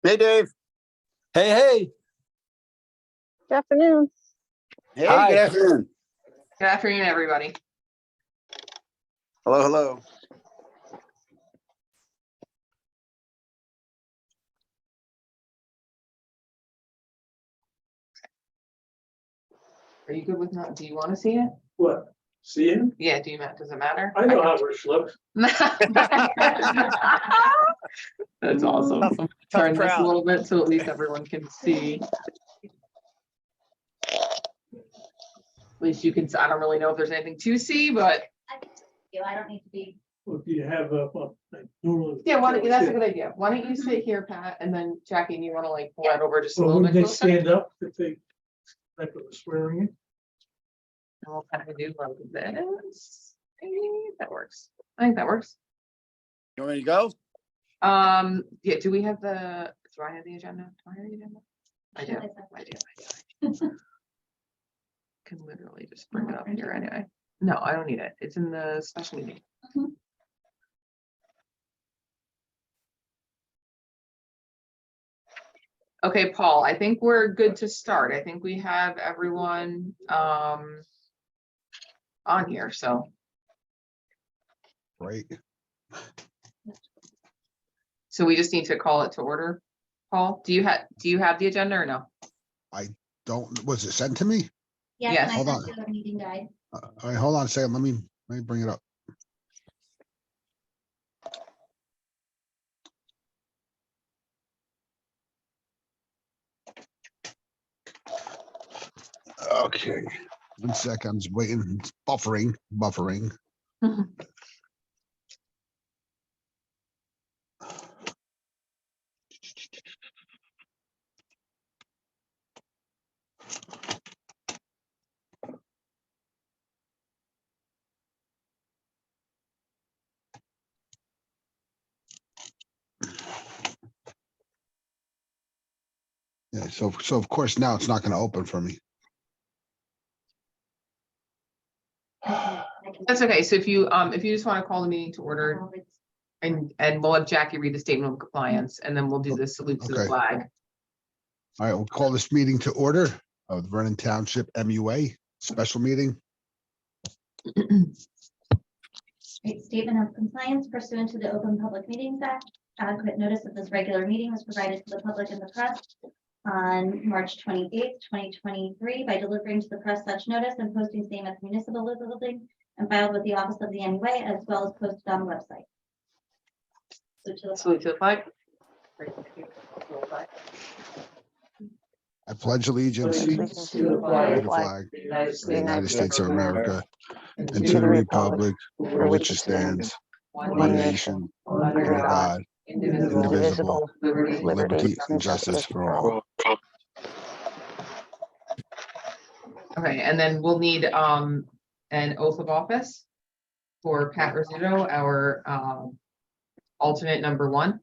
Hey, Dave. Hey. Good afternoon. Hey, Hi. good afternoon. Good afternoon, everybody. Hello, hello. Are you good with not? Do you want to see it? What? See him? Yeah. Does it matter? I know how Rich looks. That's awesome. Tough- I'm tough gonna turn this a crowd. little bit so at least everyone can see. At least you can. I don't really know if there's anything to see, but I don't need to be. Well, do you have a, normally? yeah. That's a good idea. Why don't you sit here, Pat, and then Jackie, and you want to like pull that over just a Well, little wouldn't bit they closer? stand up if they, like it was swearing in? And we'll kind of do like this. Maybe that works. I think that works. You want me to go? Yeah. Do we have the? Do I have the agenda? Do I have the agenda? I do. Can literally just bring it up here anyway. No, I don't need it. It's in the special meeting. Okay, Paul, I think we're good to start. I think we have everyone on here, so. Right. So we just need to call it to order. Paul, do you have the agenda or no? Don't, was it sent to me? Yes, Yes. and I Hold sent on. you a meeting guide. All right, hold on a second. Let me bring it up. Okay, 1 second. I'm just waiting. It's buffering. Yeah, so of course now it's not going to open for me. I can- That's okay. So if you just want to call the meeting to order and we'll have Jackie read the statement of compliance and then we'll do the salute to the Okay. flag. All right, we'll call this meeting to order of the Vernon Township MUA special meeting. Right, statement of compliance pursuant to the Open Public Meetings Act. Adequate notice of this regular meeting was provided to the public and the press on March 28th, 2023 by delivering to the press such notice and posting same at the municipal building and filed with the office of the MUA as well as posted on the website. So to the Salute to the flag. I pledge allegiance to Allegiance the flag of the United States of America and to the republic for which it stands, one nation, under God, indivisible, with liberty and justice for all. Okay, and then we'll need an oath of office for Pat Rizzuto, our alternate number 1.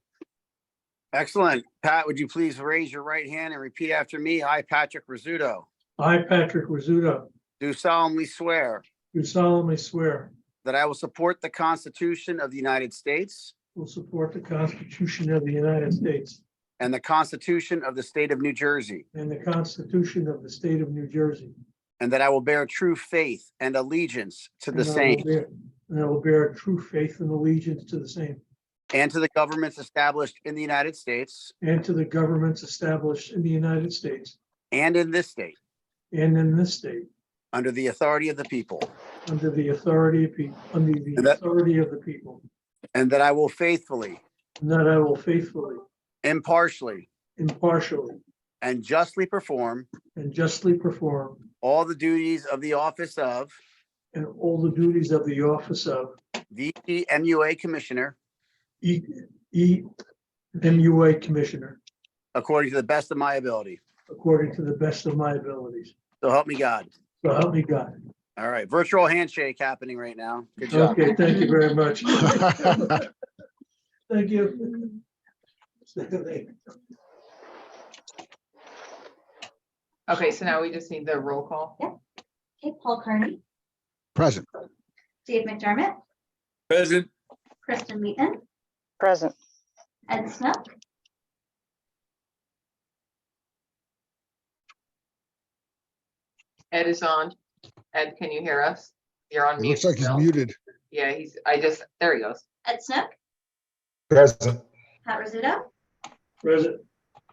Excellent. Pat, would you please raise your right hand and repeat after me? I, Patrick Rizzuto, I, Patrick Rizzuto, do solemnly swear do solemnly swear that I will support the Constitution of the United States will support the Constitution of the United States and the Constitution of the State of New Jersey, and the Constitution of the State of New Jersey. and that I will bear true faith and allegiance to the And I will same bear- And I will bear true faith and allegiance to the same and to the governments established in the United States and to the governments established in the United States and in this state, and in this state, under the authority of the people, under the authority of people, the people, and that I will faithfully, and that I will faithfully, impartially, impartially, and justly perform and justly perform all the duties of the office of and all the duties of the office of VTMUA Commissioner VTMUA Commissioner, according to the best of my ability. according to the best of my abilities. So help me God. So help me God. All right, virtual handshake happening right now. Good job. Okay, thank you very much. Thank you. Okay, so now we just need the roll call. Okay, Paul Carney, Present. Dave McDermott, Present. Kristen Wheaton, Present. Ed Snook, Ed is on. Ed, can you hear us? You're on It mute. looks like he's still. muted. Yeah, there he goes. Ed Snook, Present. Pat Rizzuto, Present.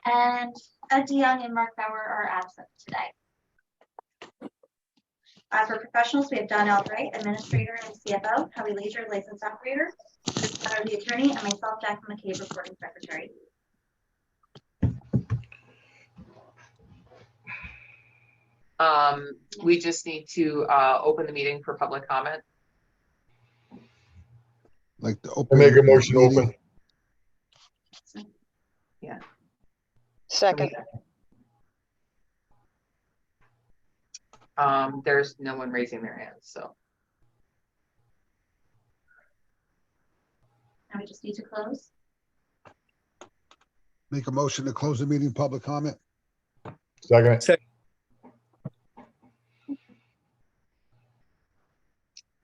and Ed DeYoung and Mark Bauer are absent today. For professionals, we have Don Albright, Administrator and CFO, Howie Leisure, Licensed Operator, Chris Potter, the Attorney, and myself, Jackie McCabe, Recording Secretary. We just need to open the meeting for public comment. Like the I open. make a motion meeting. open. Second. There's no one raising their hands, so. Now we just need to close. Make a motion to close the meeting, public comment. Second.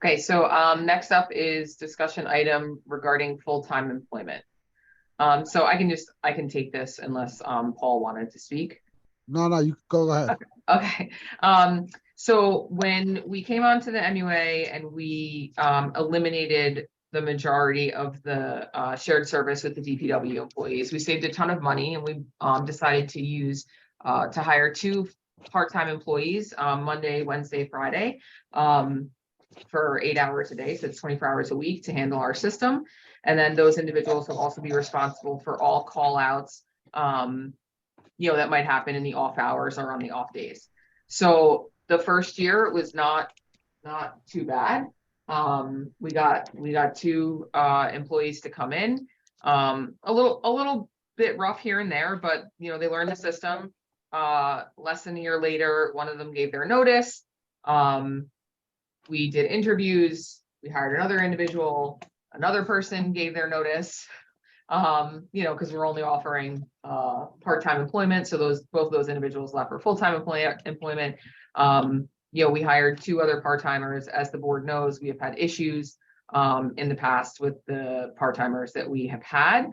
Okay, so next up is discussion item regarding full-time employment. So I can take this unless Paul wanted to speak. No, you go ahead. Okay. So when we came onto the MUA and we eliminated the majority of the shared service with the DPW employees, we saved a ton of money, and we decided to hire 2 part-time employees Monday, Wednesday, Friday for 8 hours a day. So it's 24 hours a week to handle our system. And then those individuals will also be responsible for all call outs, that might happen in the off hours or on the off days. So the first year it was not too bad. We got 2 employees to come in, a little bit rough here and there, but they learned the system. Less than a year later, one of them gave their notice. We did interviews. We hired another individual. Another person gave their notice. Because we're only offering part-time employment. So both those individuals left for full-time employment. We hired 2 other part-timers. As the board knows, we have had issues in the past with the part-timers that we have had.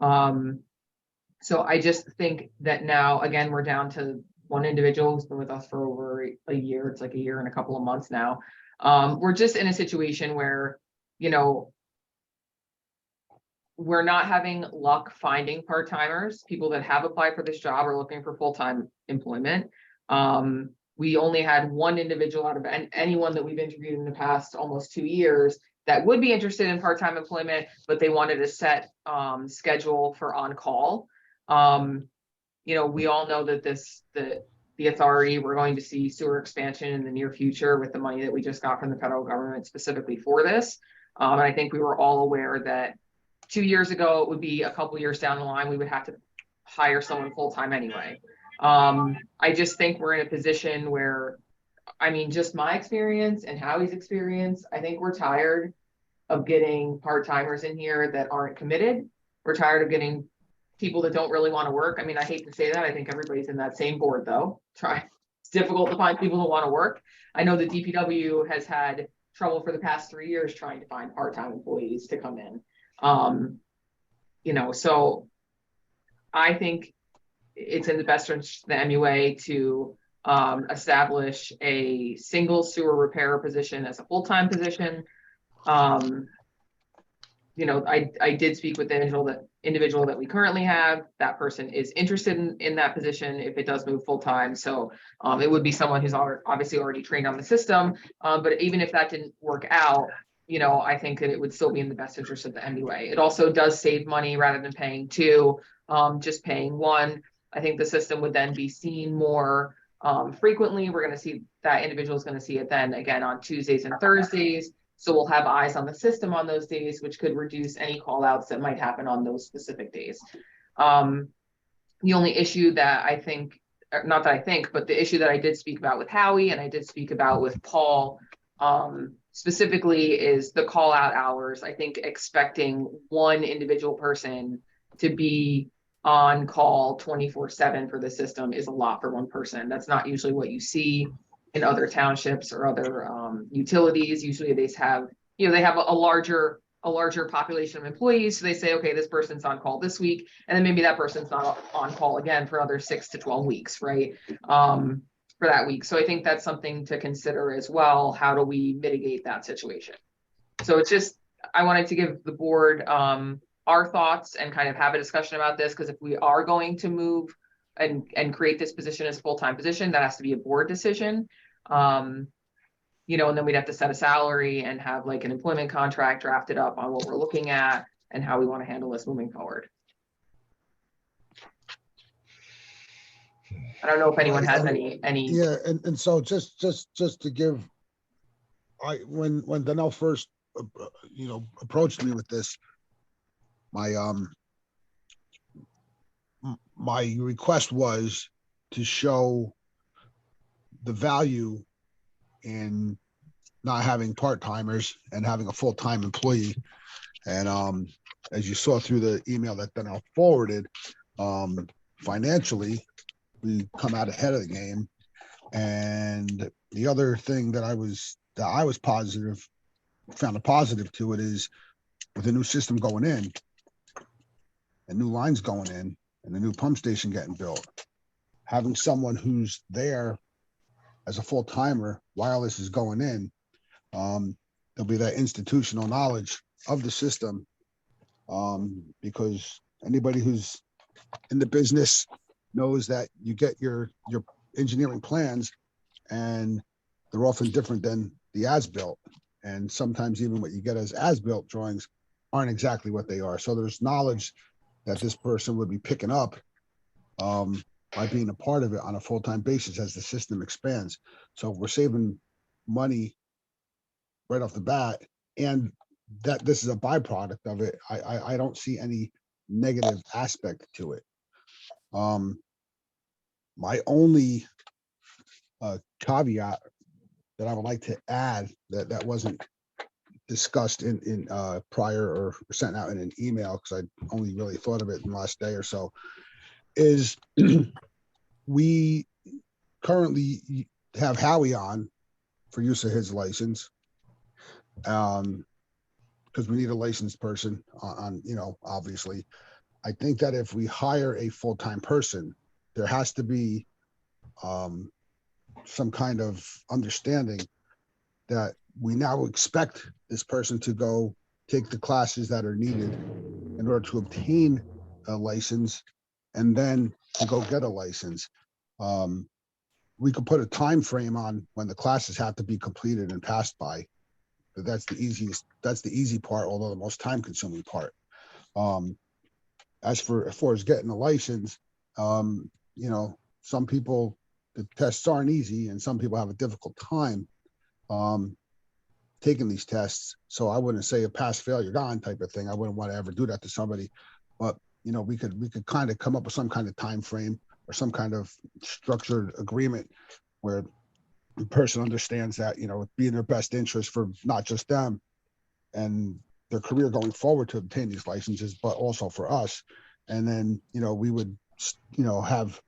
So I just think that now, again, we're down to 1 individual who's been with us for over a year. It's like a year and a couple of months now. We're just in a situation where, we're not having luck finding part-timers. People that have applied for this job are looking for full-time employment. We only had 1 individual out of anyone that we've interviewed in the past almost 2 years that would be interested in part-time employment, but they wanted a set schedule for on-call. We all know that the authority, we're going to see sewer expansion in the near future with the money that we just got from the federal government specifically for this. And I think we were all aware that 2 years ago, it would be a couple years down the line, we would have to hire someone full-time anyway. I just think we're in a position where, just my experience and Howie's experience, I think we're tired of getting part-timers in here that aren't committed. We're tired of getting people that don't really want to work. I hate to say that. I think everybody's in that same board though. It's difficult to find people who want to work. I know the DPW has had trouble for the past 3 years trying to find part-time employees to come in. So I think it's in the best interest of the MUA to establish a single sewer repair position as a full-time position. I did speak with the individual that we currently have. That person is interested in that position if it does move full-time. So it would be someone who's obviously already trained on the system. But even if that didn't work out, I think that it would still be in the best interest of the MUA. It also does save money rather than paying 2, just paying 1. I think the system would then be seen more frequently. We're going to see that individual is going to see it then again on Tuesdays and Thursdays. So we'll have eyes on the system on those days, which could reduce any call outs that might happen on those specific days. The only issue that but the issue that I did speak about with Howie and I did speak about with Paul, specifically is the call out hours. I think expecting 1 individual person to be on call 24/7 for the system is a lot for 1 person. That's not usually what you see in other townships or other utilities. Usually they have you know, they have a larger population of employees. So they say, okay, this person's on call this week, and then maybe that person's not on call again for another 6 to 12 weeks, right? For that week. So I think that's something to consider as well. How do we mitigate that situation? So it's just, I wanted to give the board our thoughts and kind of have a discussion about this, because if we are going to move and create this position as a full-time position, that has to be a board decision. You know, and then we'd have to set a salary and have like an employment contract drafted up on what we're looking at and how we want to handle this moving forward. I don't know if anyone has any. Yeah, and so just to give, when Donnell first you know, approached me with this, my request was to show the value in not having part-timers and having a full-time employee. And as you saw through the email that then I forwarded, financially, we come out ahead of the game. And the other thing that I was positive, found a positive to it, is with the new system going in and new lines going in and the new pump station getting built, having someone who's there as a full-timer while this is going in, there'll be that institutional knowledge of the system, because anybody who's in the business knows that you get your engineering plans and they're often different than the as-built, and sometimes even what you get as as-built drawings aren't exactly what they are. So there's knowledge that this person would be picking up by being a part of it on a full-time basis as the system expands. So we're saving money right off the bat, and that this is a byproduct of it. I don't see any negative aspect to it. My only caveat that I would like to add that wasn't discussed in prior or sent out in an email, because I only really thought of it in the last day or so, is we currently have Howie on for use of his license, because we need a licensed person on, you know, obviously. I think that if we hire a full-time person, there has to be some kind of understanding that we now expect this person to go take the classes that are needed in order to obtain a license, and then to go get a license. We could put a time frame on when the classes have to be completed and passed by. But that's the easy part, although the most time-consuming part. As far as getting a license, you know, some people, the tests aren't easy, and some people have a difficult time taking these tests. So I wouldn't say a pass, fail, you're gone type of thing. I wouldn't want to ever do that to somebody. But you know, we could kind of come up with some kind of time frame or some kind of structured agreement where the person understands that, you know, it'd be in their best interest for not just them and their career going forward to obtain these licenses, but also for us. And then, you know, we would, you know, have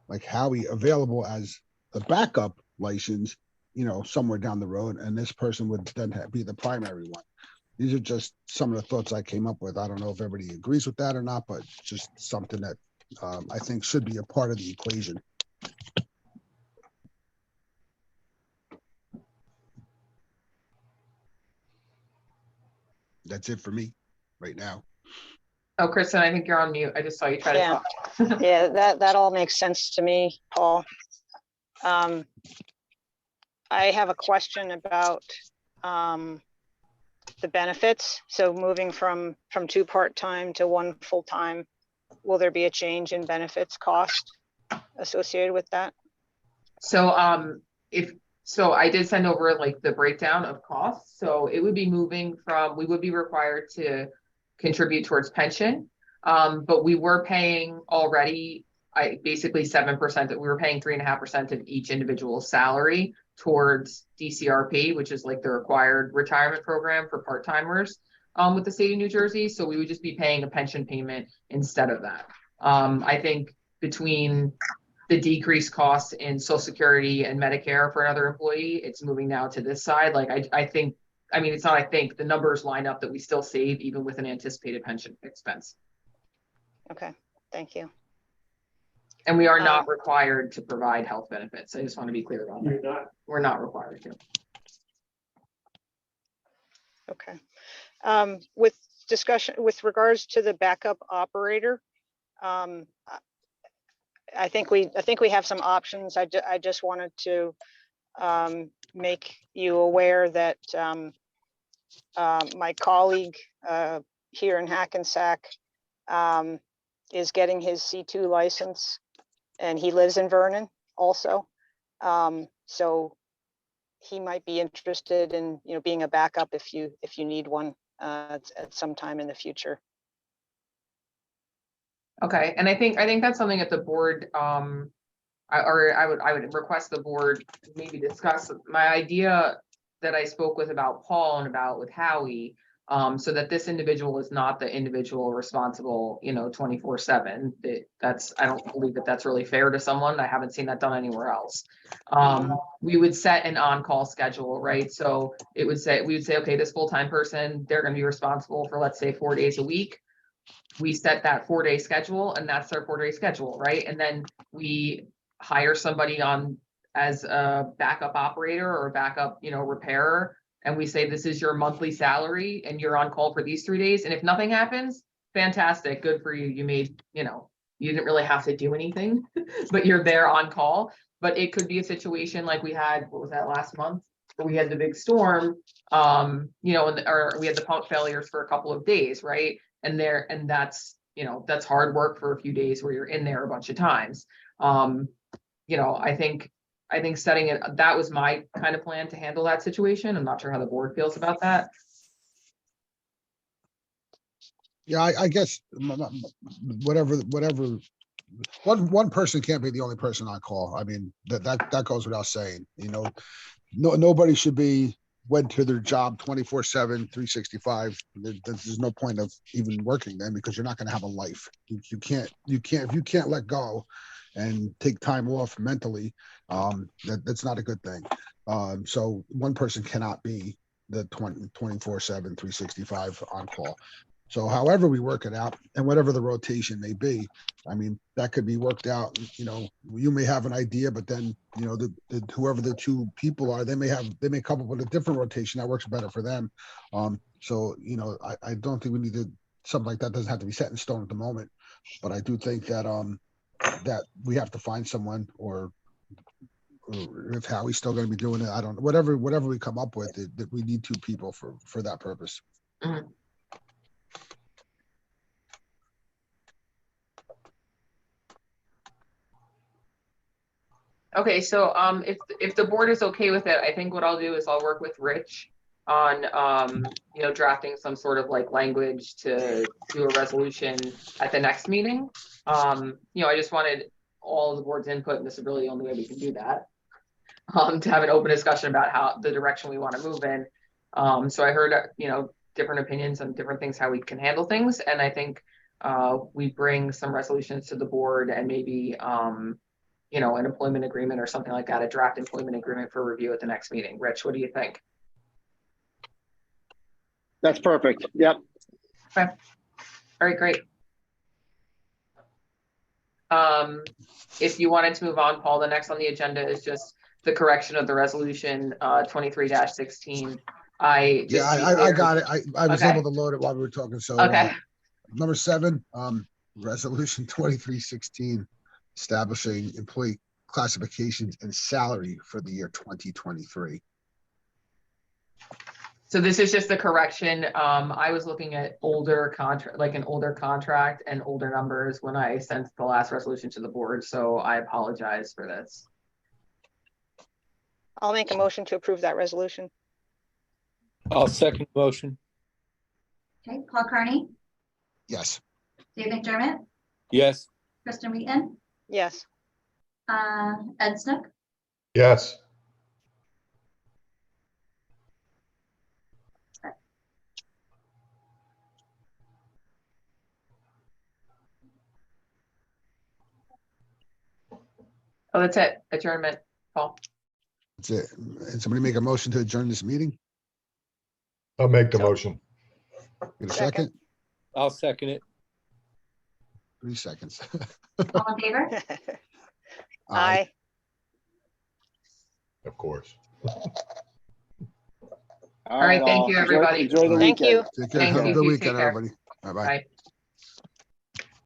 like Howie available as the backup license, you know, somewhere down the road, and this person would then be the primary one. These are just some of the thoughts I came up with. I don't know if everybody agrees with that or not, but just something that I think should be a part of the equation. That's it for me right now. Oh, Kristen, I think you're on mute. I just saw you try to talk. Yeah, that all makes sense to me, Paul. I have a question about the benefits. So moving from 2 part-time to 1 full-time, will there be a change in benefits cost associated with that? So so I did send over like the breakdown of costs. So it would be moving from, we would be required to contribute towards pension, but we were paying already basically 7%, that we were paying 3.5% of each individual's salary towards DCRP, which is like the required retirement program for part-timers with the state of New Jersey. So we would just be paying a pension payment instead of that. I think between the decreased costs in Social Security and Medicare for another employee, it's moving now to this side. Like I think I mean, it's not, I think the numbers line up that we still save even with an anticipated pension expense. Okay, thank you. And we are not required to provide health benefits. I just want to be clear about that. You're not. We're not required to. Okay. With discussion, with regards to the backup operator, I think we have some options. I just wanted to make you aware that my colleague here in Hackensack is getting his C2 license, and he lives in Vernon also. So he might be interested in, you know, being a backup if you need one at some time in the future. Okay, and I think that's something that the board, I would request the board maybe discuss my idea that I spoke with about Paul and about with Howie, so that this individual is not the individual responsible, you know, 24/7. That's, I don't believe that that's really fair to someone. I haven't seen that done anywhere else. We would set an on-call schedule, right? So we would say, okay, this full-time person, they're going to be responsible for, let's say, 4 days a week. We set that 4-day schedule, and that's their 4-day schedule, right? And then we hire somebody on as a backup operator or a backup, you know, repairer. And we say, this is your monthly salary and you're on call for these 3 days. And if nothing happens, fantastic, good for you. You made, you know, you didn't really have to do anything, but you're there on call. But it could be a situation like we had, what was that, last month? Where we had the big storm, you know, or we had the pump failures for a couple of days, right? And that's, you know, that's hard work for a few days where you're in there a bunch of times. You know, I think setting it, that was my kind of plan to handle that situation. I'm not sure how the board feels about that. Yeah, I guess whatever, one person can't be the only person on call. I mean, that goes without saying, you know, nobody should be went to their job 24/7, 365. There's no point of even working then, because you're not going to have a life. You can't, if you can't let go and take time off mentally, that's not a good thing. So one person cannot be the 24/7, 365 on call. So however we work it out, and whatever the rotation may be, I mean, that could be worked out. You know, you may have an idea, but then, you know, whoever the two people are, they may come up with a different rotation that works better for them. So, you know, I don't think we need to, something like that doesn't have to be set in stone at the moment. But I do think that that we have to find someone, or if Howie's still going to be doing it, I don't know. Whatever we come up with, that we need 2 people for that purpose. Mm-hmm. Okay, so if the board is okay with it, I think what I'll do is I'll work with Rich on you know, drafting some sort of like language to do a resolution at the next meeting. You know, I just wanted all of the board's input, and this is really the only way we can do that. To have an open discussion about how the direction we want to move in. So I heard, you know, different opinions on different things, how we can handle things, and I think we bring some resolutions to the board, and maybe you know, an employment agreement or something like that, a draft employment agreement for review at the next meeting. Rich, what do you think? That's perfect. Yep. Okay. All right, great. If you wanted to move on, Paul, the next on the agenda is just the correction of the resolution 23-16. I got it. I was okay. able to load it while we were talking. So okay. Number 7, resolution 2316, establishing employee classifications and salary for the year 2023. So this is just the correction. I was looking at older contract, like an older contract and older numbers when I sent the last resolution to the board. So I apologize for this. I'll make a motion to approve that resolution. I'll second the motion. Okay, Paul Carney, Yes. Dave McDermott, Yes. Kristen Wheaton, Yes. Ed Snook, Yes. Oh, that's it. Adjournment, Paul. That's it. And somebody make a motion to adjourn this meeting? I'll make the So- motion. Get a Second. second? I'll second it. 3 seconds. All in favor? Aye. Of course. All right, thank you, everybody. Enjoy the Thank weekend. you. Take care. Thank Have a you. good You weekend, take care. everybody. Bye-bye. Bye.